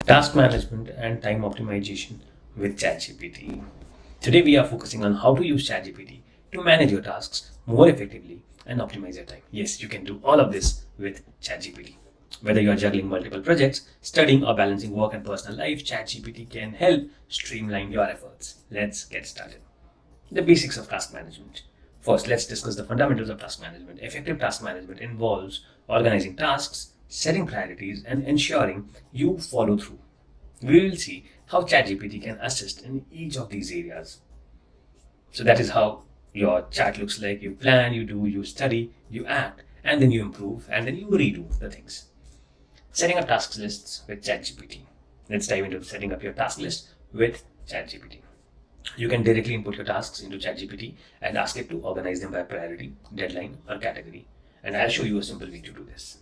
Task management and time optimization with ChatGPT. Today we are focusing on how to use ChatGPT to manage your tasks more effectively and optimize your time. Yes, you can do all of this with ChatGPT. Whether you are juggling multiple projects, studying, or balancing work and personal life, ChatGPT can help streamline your efforts. Let's get started. The basics of task management. First, let's discuss the fundamentals of task management. Effective task management involves organizing tasks, setting priorities, and ensuring you follow through. We will see how ChatGPT can assist in each of these areas. So that is how your chat looks like. You plan, you do, you study, you act, and then you improve, and then you redo the things. Setting up task lists with ChatGPT. Let's dive into setting up your task list with ChatGPT. You can directly input your tasks into ChatGPT and ask it to organize them by priority, deadline, or category. And I'll show you a simple way to do this.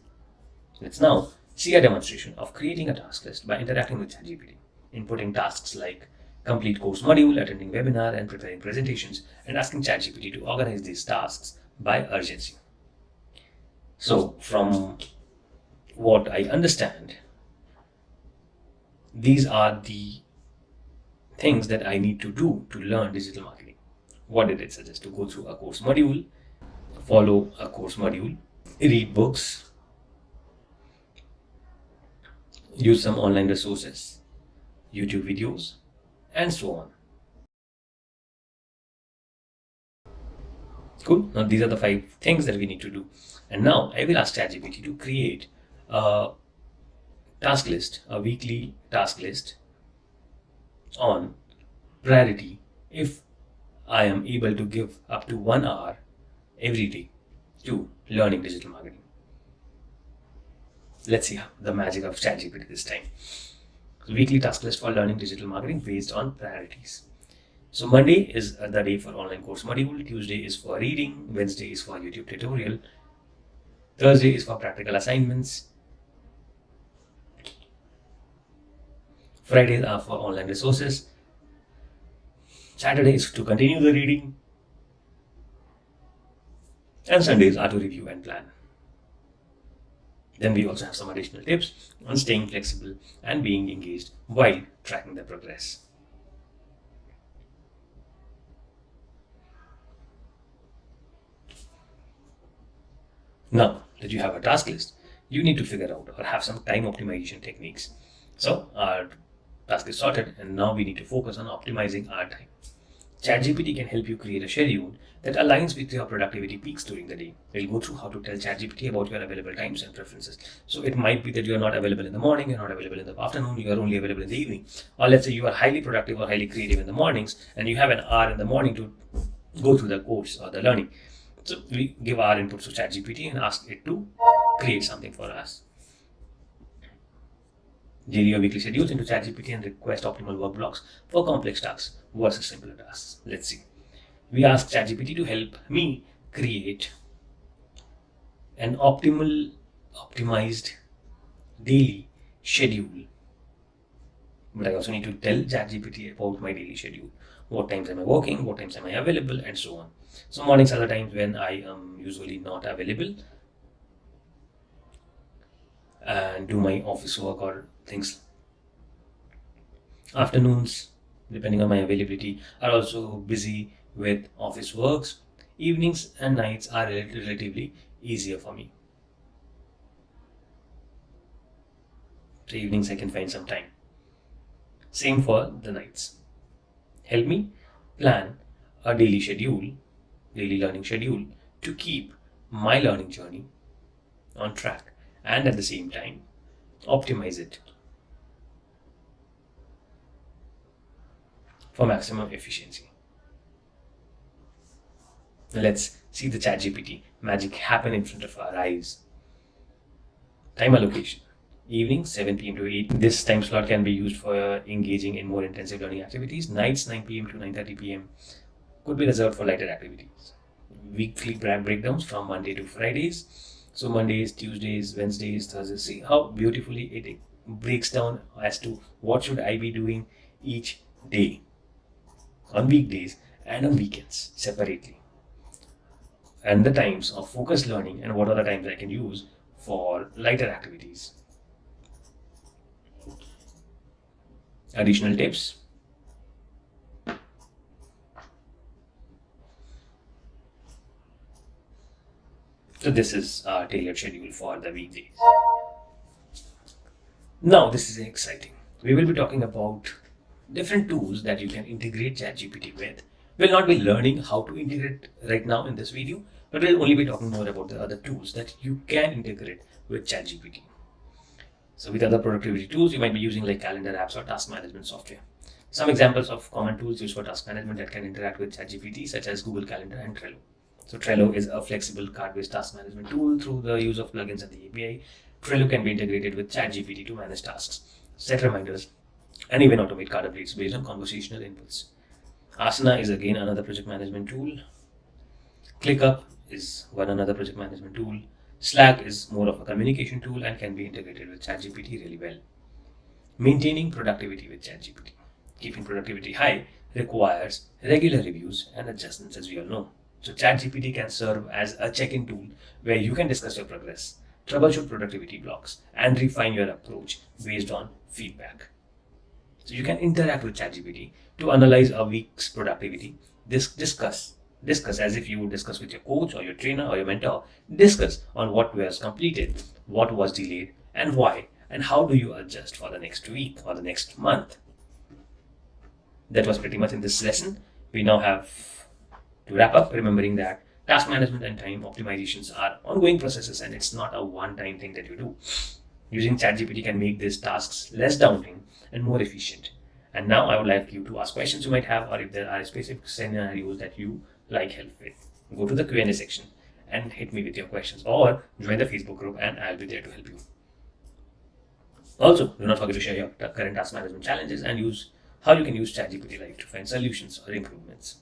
Let's now see a demonstration of creating a task list by interacting with ChatGPT, inputting tasks like complete course module, attending webinar, and preparing presentations, and asking ChatGPT to organize these tasks by urgency. So, from what I understand, these are the things that I need to do to learn digital marketing. What did it suggest? To go through a course module, follow a course module, read books, use some online resources, YouTube videos, and so on. Cool. Now these are the 5 things that we need to do. And now I will ask ChatGPT to create a task list, a weekly task list on priority if I am able to give up to 1 hour every day to learning digital marketing. Let's see the magic of ChatGPT this time. Weekly task list for learning digital marketing based on priorities. So Monday is the day for online course module, Tuesday is for reading, Wednesday is for YouTube tutorial, Thursday is for practical assignments, Fridays are for online resources, Saturday is to continue the reading, and Sundays are to review and plan. Then we also have some additional tips on staying flexible and being engaged while tracking the progress. Now that you have a task list, you need to figure out or have some time optimization techniques. So our task is sorted, and now we need to focus on optimizing our time. ChatGPT can help you create a schedule that aligns with your productivity peaks during the day. We'll go through how to tell ChatGPT about your available times and preferences. So it might be that you are not available in the morning, you're not available in the afternoon, you are only available in the evening. Or let's say you are highly productive or highly creative in the mornings, and you have an hour in the morning to go through the course or the learning. So we give our inputs to ChatGPT and ask it to create something for us. Daily or weekly schedules into ChatGPT and request optimal work blocks for complex tasks versus simpler tasks. Let's see. We ask ChatGPT to help me create an optimized daily schedule. But I also need to tell ChatGPT about my daily schedule. What times am I working? What times am I available? And so on. So mornings are the times when I am usually not available and do my office work or things. Afternoons, depending on my availability, are also busy with office works. Evenings and nights are relatively easier for me. So evenings I can find some time. Same for the nights. Help me plan a daily schedule, daily learning schedule, to keep my learning journey on track and at the same time optimize it for maximum efficiency. Let's see the ChatGPT magic happen in front of our eyes. Time allocation. Evening 7 p.m. to 8. This time slot can be used for engaging in more intensive learning activities. Nights 9 p.m. to 9:30 p.m. could be reserved for lighter activities. Weekly breakdowns from Monday to Fridays. So Mondays, Tuesdays, Wednesdays, Thursdays. See how beautifully it breaks down as to what should I be doing each day on weekdays and on weekends separately. And the times of focused learning and what are the times I can use for lighter activities. Additional tips. So this is our tailored schedule for the weekdays. Now this is exciting. We will be talking about different tools that you can integrate ChatGPT with. We'll not be learning how to integrate right now in this video, but we'll only be talking more about the other tools that you can integrate with ChatGPT. So with other productivity tools, you might be using like calendar apps or task management software. Some examples of common tools used for task management that can interact with ChatGPT, such as Google Calendar and Trello. So Trello is a flexible card-based task management tool through the use of plugins and the API. Trello can be integrated with ChatGPT to manage tasks, set reminders, and even automate card updates based on conversational inputs. Asana is again another project management tool. ClickUp is one another project management tool. Slack is more of a communication tool and can be integrated with ChatGPT really well. Maintaining productivity with ChatGPT. Keeping productivity high requires regular reviews and adjustments, as we all know. So ChatGPT can serve as a check-in tool where you can discuss your progress, troubleshoot productivity blocks, and refine your approach based on feedback. So you can interact with ChatGPT to analyze a week's productivity. Discuss as if you would discuss with your coach or your trainer or your mentor. Discuss on what was completed, what was delayed, and why, and how do you adjust for the next week or the next month. That was pretty much in this lesson. We now have to wrap up, remembering that task management and time optimizations are ongoing processes and it's not a one-time thing that you do. Using ChatGPT can make these tasks less daunting and more efficient. And now I would like you to ask questions you might have, or if there are specific scenarios that you like help with, go to the Q&A section and hit me with your questions, or join the Facebook group and I'll be there to help you. Also, do not forget to share your current task management challenges and use how you can use ChatGPT Live to find solutions or improvements.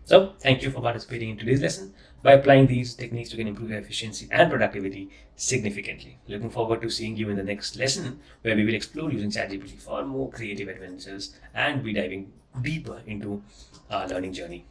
So, thank you for participating in today's lesson. By applying these techniques, you can improve your efficiency and productivity significantly. Looking forward to seeing you in the next lesson, where we will explore using ChatGPT for more creative adventures and be diving deeper into our learning journey.